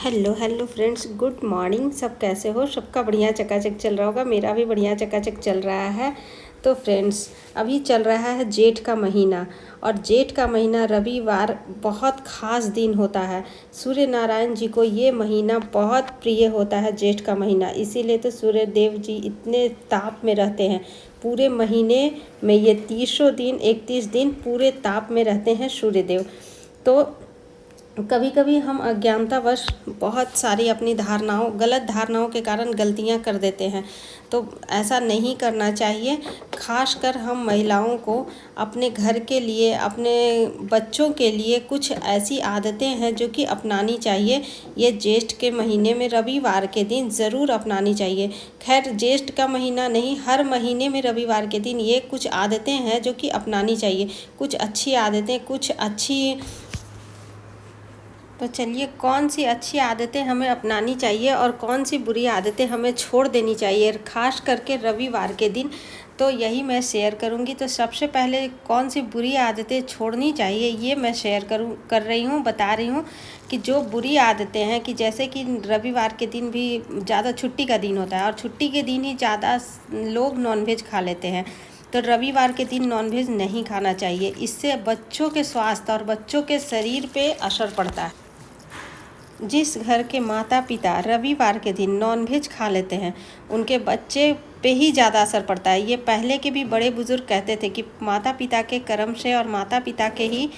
Hello hello friends, good morning. सब कैसे हो? सबका बढ़िया चकाचक चल रहा होगा। मेरा भी बढ़िया चकाचक चल रहा है। तो फ्रेंड्स, अभी चल रहा है जेठ का महीना, और जेठ का महीना रविवार बहुत ख़ास दिन होता है। सूर्य नारायण जी को ये महीना बहुत प्रिय होता है, जेठ का महीना। इसीलिए तो सूर्य देव जी इतने ताप में रहते हैं। पूरे महीने में ये 31 दिन पूरे ताप में रहते हैं सूर्य देव। तो कभी कभी हम अज्ञानतावश बहुत सारी अपनी गलत धारणाओं के कारण गलतियां कर देते हैं। तो ऐसा नहीं करना चाहिए। खासकर हम महिलाओं को अपने घर के लिए, अपने बच्चों के लिए कुछ ऐसी आदतें हैं जो कि अपनानी चाहिए। ये ज्येष्ठ के महीने में रविवार के दिन ज़रूर अपनानी चाहिए। खैर, ज्येष्ठ का महीना नहीं, हर महीने में रविवार के दिन ये कुछ आदतें हैं जो कि अपनानी चाहिए। कुछ अच्छी आदतें, कुछ अच्छी। तो चलिए, कौन सी अच्छी आदतें हमें अपनानी चाहिए और कौन सी बुरी आदतें हमें छोड़ देनी चाहिए, खास करके रविवार के दिन, तो यही मैं शेयर करूंगी। तो सबसे पहले कौन सी बुरी आदतें छोड़नी चाहिए ये मैं शेयर कर रही हूँ, बता रही हूँ कि जो बुरी आदतें हैं, कि जैसे कि रविवार के दिन भी ज़्यादा छुट्टी का दिन होता है, और छुट्टी के दिन ही ज़्यादा लोग नॉनवेज खा लेते हैं। तो रविवार के दिन नॉनवेज नहीं खाना चाहिए। इससे बच्चों के स्वास्थ्य और बच्चों के शरीर पे असर पड़ता है। जिस घर के माता पिता रविवार के दिन नॉनवेज खा लेते हैं, उनके बच्चे पे ही ज़्यादा असर पड़ता है। ये पहले के भी बड़े बुजुर्ग कहते थे कि माता पिता के कर्म से और माता पिता के ही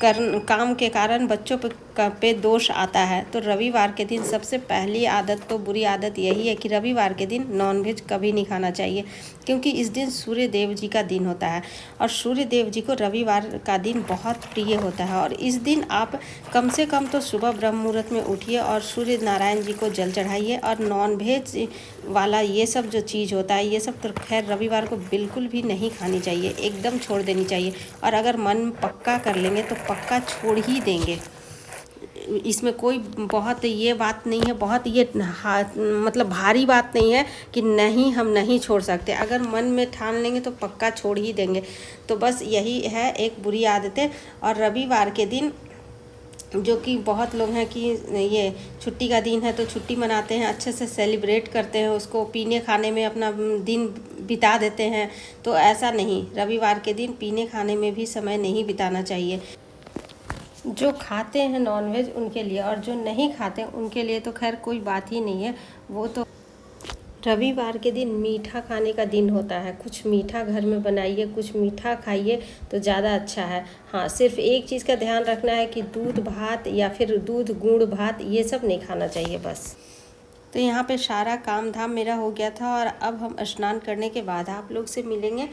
काम के कारण बच्चों पे दोष आता है। तो रविवार के दिन सबसे पहली आदत, तो बुरी आदत यही है कि रविवार के दिन नॉनवेज कभी नहीं खाना चाहिए, क्योंकि इस दिन सूर्य देव जी का दिन होता है, और सूर्य देव जी को रविवार का दिन बहुत प्रिय होता है। और इस दिन आप कम से कम तो सुबह ब्रह्म मुहूर्त में उठिए और सूर्य नारायण जी को जल चढ़ाइए। और नॉनवेज वाला ये सब जो चीज़ होता है, ये सब तो खैर रविवार को बिल्कुल भी नहीं खानी चाहिए, एकदम छोड़ देनी चाहिए। और अगर मन पक्का कर लेंगे तो पक्का छोड़ ही देंगे। इसमें कोई बहुत ये बात नहीं है, बहुत ये मतलब भारी बात नहीं है कि नहीं, हम नहीं छोड़ सकते। अगर मन में ठान लेंगे तो पक्का छोड़ ही देंगे। तो बस यही है एक बुरी आदतें। और रविवार के दिन जो कि बहुत लोग हैं कि ये छुट्टी का दिन है तो छुट्टी मनाते हैं, अच्छे से सेलिब्रेट करते हैं, उसको पीने खाने में अपना दिन बिता देते हैं। तो ऐसा नहीं, रविवार के दिन पीने खाने में भी समय नहीं बिताना चाहिए। जो खाते हैं नॉनवेज उनके लिए, और जो नहीं खाते उनके लिए तो खैर कोई बात ही नहीं है। वो तो रविवार के दिन मीठा खाने का दिन होता है। कुछ मीठा घर में बनाइए, कुछ मीठा खाइए तो ज़्यादा अच्छा है। हाँ, सिर्फ एक चीज़ का ध्यान रखना है कि दूध भात या फिर दूध गुड़ भात ये सब नहीं खाना चाहिए बस। तो यहाँ पे सारा काम धाम मेरा हो गया था, और अब हम स्नान करने के बाद आप लोग से मिलेंगे।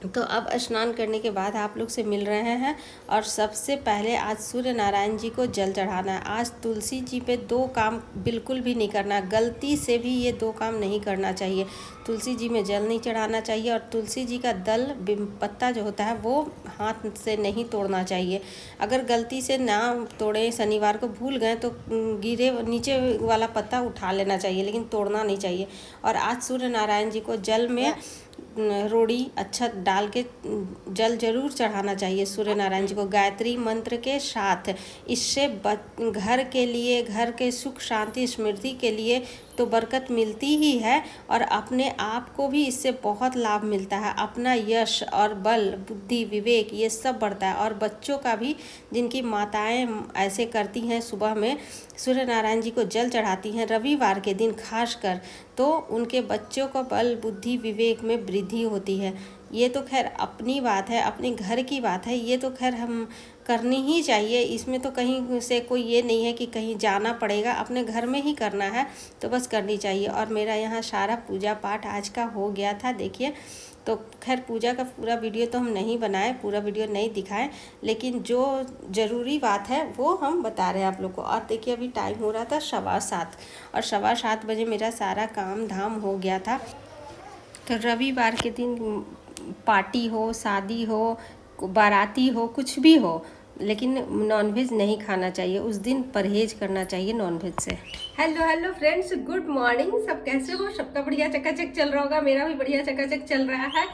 तो अब स्नान करने के बाद आप लोग से मिल रहे हैं, और सबसे पहले आज सूर्य नारायण जी को जल चढ़ाना है। आज तुलसी जी पे दो काम बिल्कुल भी नहीं करना, गलती से भी ये दो काम नहीं करना चाहिए। तुलसी जी में जल नहीं चढ़ाना चाहिए, और तुलसी जी का दल पत्ता जो होता है वो हाथ से नहीं तोड़ना चाहिए। अगर गलती से ना तोड़े, शनिवार को भूल गए, तो गिरे नीचे वाला पत्ता उठा लेना चाहिए, लेकिन तोड़ना नहीं चाहिए। और आज सूर्य नारायण जी को जल में रोड़ी अक्षत डाल के जल जरूर चढ़ाना चाहिए सूर्य नारायण जी को, गायत्री मंत्र के साथ। इससे घर के लिए, घर के सुख शांति स्मृति के लिए तो बरकत मिलती ही है, और अपने आप को भी इससे बहुत लाभ मिलता है। अपना यश और बल, बुद्धि, विवेक ये सब बढ़ता है। और बच्चों का भी, जिनकी माताएं ऐसे करती हैं, सुबह में सूर्य नारायण जी को जल चढ़ाती हैं रविवार के दिन खासकर, तो उनके बच्चों का बल, बुद्धि, विवेक में वृद्धि होती है। ये तो खैर अपनी बात है, अपने घर की बात है, ये तो खैर हम करनी ही चाहिए। इसमें तो कहीं से कोई ये नहीं है कि कहीं जाना पड़ेगा, अपने घर में ही करना है तो बस करनी चाहिए। और मेरा यहाँ सारा पूजा पाठ आज का हो गया था, देखिए। तो खैर पूजा का पूरा वीडियो तो हम नहीं बनाए, पूरा वीडियो नहीं दिखाए, लेकिन जो ज़रूरी बात है वो हम बता रहे हैं आप लोग को। और देखिए, अभी टाइम हो रहा था 7:15, और 7:15 बजे मेरा सारा काम धाम हो गया था। तो रविवार के दिन पार्टी हो, शादी हो, बाराती हो, कुछ भी हो, लेकिन नॉनवेज नहीं खाना चाहिए। उस दिन परहेज करना चाहिए नॉनवेज से। Hello hello friends, good morning. सब कैसे हो? सबका बढ़िया चकाचक चल रहा होगा, मेरा भी बढ़िया चकाचक चल रहा है।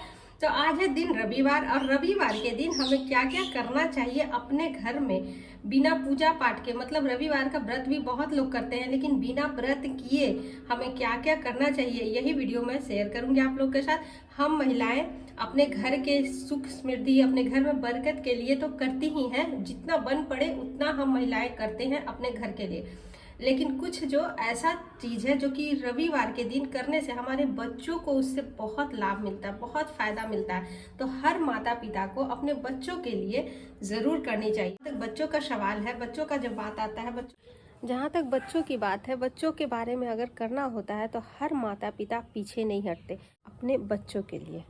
तो आज है दिन रविवार, और रविवार के दिन हमें क्या क्या करना चाहिए अपने घर में बिना पूजा पाठ के। मतलब रविवार का व्रत भी बहुत लोग करते हैं, लेकिन बिना व्रत किए हमें क्या क्या करना चाहिए, यही वीडियो मैं शेयर करूंगी आप लोग के साथ। हम महिलाएं अपने घर के सुख समृद्धि, अपने घर में बरकत के लिए तो करती ही हैं, जितना बन पड़े उतना हम महिलाएं करते हैं अपने घर के लिए। लेकिन कुछ जो ऐसा चीज़ है जो कि रविवार के दिन करने से हमारे बच्चों को उससे बहुत लाभ मिलता है, बहुत फायदा मिलता है। तो हर माता पिता को अपने बच्चों के लिए ज़रूर करनी चाहिए। तक बच्चों का सवाल है, बच्चों का जब बात आता है, जहाँ तक बच्चों की बात है, बच्चों के बारे में अगर करना होता है तो हर माता पिता पीछे नहीं हटते अपने बच्चों के लिए।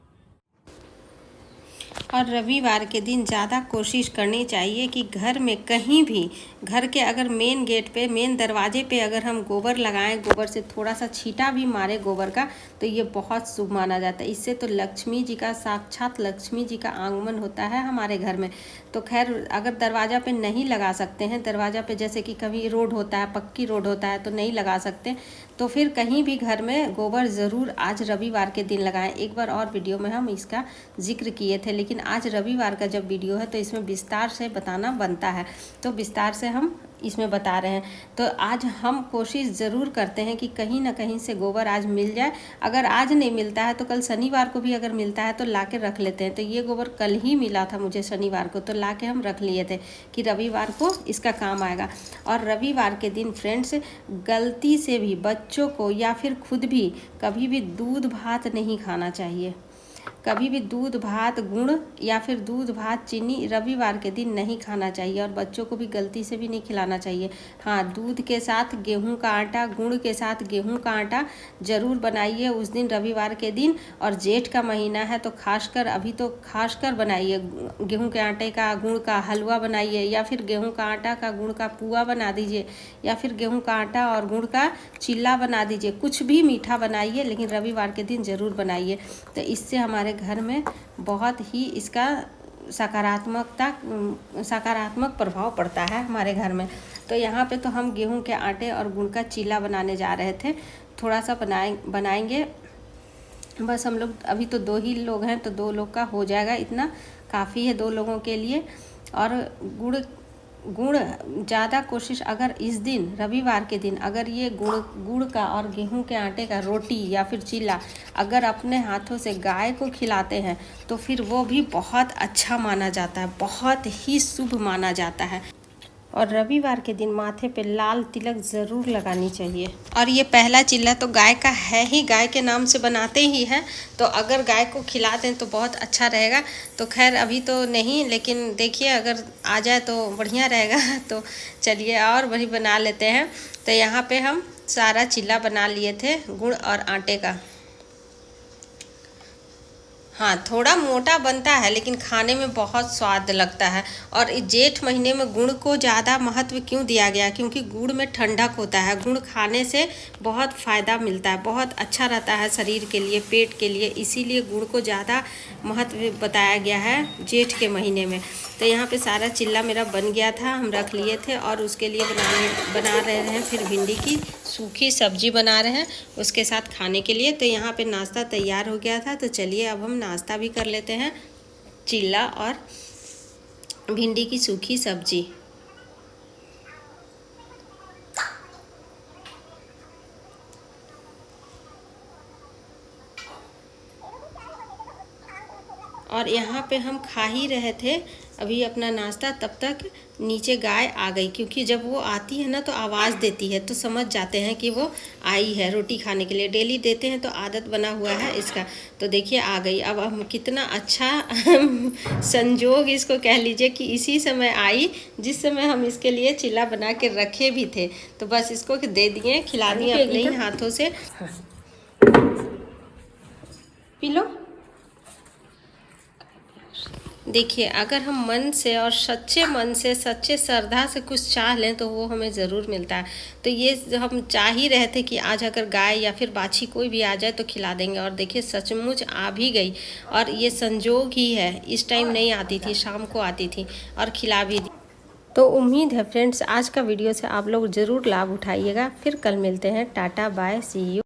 और रविवार के दिन ज़्यादा कोशिश करनी चाहिए कि घर में कहीं भी, घर के अगर मेन गेट पे, मेन दरवाजे पे अगर हम गोबर लगाएं, गोबर से थोड़ा सा छींटा भी मारे गोबर का, तो ये बहुत शुभ माना जाता है। इससे तो लक्ष्मी जी का, साक्षात लक्ष्मी जी का आगमन होता है हमारे घर में। तो खैर अगर दरवाज़ा पे नहीं लगा सकते हैं, दरवाज़ा पे जैसे कि कभी रोड होता है, पक्की रोड होता है तो नहीं लगा सकते, तो फिर कहीं भी घर में गोबर ज़रूर आज रविवार के दिन लगाएं। एक बार और वीडियो में हम इसका जिक्र किए थे, लेकिन आज रविवार का जब वीडियो है तो इसमें विस्तार से बताना बनता है, तो विस्तार से हम इसमें बता रहे हैं। तो आज हम कोशिश ज़रूर करते हैं कि कहीं ना कहीं से गोबर आज मिल जाए। अगर आज नहीं मिलता है तो कल शनिवार को भी अगर मिलता है तो ला के रख लेते हैं। तो ये गोबर कल ही मिला था मुझे शनिवार को, तो ला के हम रख लिए थे कि रविवार को इसका काम आएगा। और रविवार के दिन फ्रेंड्स, गलती से भी बच्चों को या फिर खुद भी कभी भी दूध भात नहीं खाना चाहिए। कभी भी दूध भात गुड़ या फिर दूध भात चीनी रविवार के दिन नहीं खाना चाहिए, और बच्चों को भी गलती से भी नहीं खिलाना चाहिए। हाँ, दूध के साथ गेहूं का आटा, गुड़ के साथ गेहूं का आटा ज़रूर बनाइए उस दिन रविवार के दिन। और जेठ का महीना है तो खासकर, अभी तो खासकर बनाइए, गेहूं के आटे का गुड़ का हलवा बनाइए, या फिर गेहूँ का आटा का गुड़ का पुआ बना दीजिए, या फिर गेहूँ का आटा और गुड़ का चिल्ला बना दीजिए। कुछ भी मीठा बनाइए, लेकिन रविवार के दिन ज़रूर बनाइए। तो इससे हमारे घर में बहुत ही इसका सकारात्मक प्रभाव पड़ता है हमारे घर में। तो यहाँ पे तो हम गेहूं के आटे और गुड़ का चीला बनाने जा रहे थे। थोड़ा सा बनाएंगे बस। हम लोग अभी तो 2 ही लोग हैं, तो 2 लोग का हो जाएगा, इतना काफ़ी है 2 लोगों के लिए। और गुड़ ज़्यादा कोशिश, अगर इस दिन रविवार के दिन अगर ये गुड़ का और गेहूं के आटे का रोटी या फिर चिल्ला अगर अपने हाथों से गाय को खिलाते हैं तो फिर वो भी बहुत अच्छा माना जाता है, बहुत ही शुभ माना जाता है। और रविवार के दिन माथे पे लाल तिलक ज़रूर लगानी चाहिए। और ये पहला चिल्ला तो गाय का है ही, गाय के नाम से बनाते ही हैं, तो अगर गाय को खिला दें तो बहुत अच्छा रहेगा। तो खैर अभी तो नहीं, लेकिन देखिए अगर आ जाए तो बढ़िया रहेगा। तो चलिए और वही बना लेते हैं। तो यहाँ पे हम सारा चिल्ला बना लिए थे गुड़ और आटे का। हाँ, थोड़ा मोटा बनता है लेकिन खाने में बहुत स्वाद लगता है। और इस जेठ महीने में गुड़ को ज़्यादा महत्व क्यों दिया गया, क्योंकि गुड़ में ठंडक होता है। गुड़ खाने से बहुत फ़ायदा मिलता है, बहुत अच्छा रहता है शरीर के लिए, पेट के लिए, इसीलिए गुड़ को ज़्यादा महत्व बताया गया है जेठ के महीने में। तो यहाँ पे सारा चिल्ला मेरा बन गया था, हम रख लिए थे। और उसके लिए बना रहे हैं फिर भिंडी की सूखी सब्जी बना रहे हैं उसके साथ खाने के लिए। तो यहाँ पे नाश्ता तैयार हो गया था, तो चलिए अब हम नाश्ता भी कर लेते हैं, चिल्ला और भिंडी की सूखी सब्जी। और यहाँ पे हम खा ही रहे थे अभी अपना नाश्ता, तब तक नीचे गाय आ गई, क्योंकि जब वो आती है ना तो आवाज़ देती है, तो समझ जाते हैं कि वो आई है रोटी खाने के लिए। डेली देते हैं तो आदत बना हुआ है इसका। तो देखिए आ गई। अब हम कितना अच्छा संजोग इसको कह लीजिए कि इसी समय आई जिस समय हम इसके लिए चिल्ला बना के रखे भी थे। तो बस इसको दे दिए, खिला दिए अपने ही हाथों से। P low. देखिए अगर हम मन से और सच्चे मन से, सच्चे श्रद्धा से कुछ चाह लें तो वो हमें ज़रूर मिलता है। तो ये हम चाह ही रहे थे कि आज अगर गाय या फिर बाछी कोई भी आ जाए तो खिला देंगे। और देखिए सचमुच आ भी गई, और ये संजोग ही है, इस टाइम नहीं आती थी, शाम को आती थी और खिला भी दी। तो उम्मीद है फ्रेंड्स आज का वीडियो से आप लोग ज़रूर लाभ उठाइएगा। फिर कल मिलते हैं। Tata bye, see you.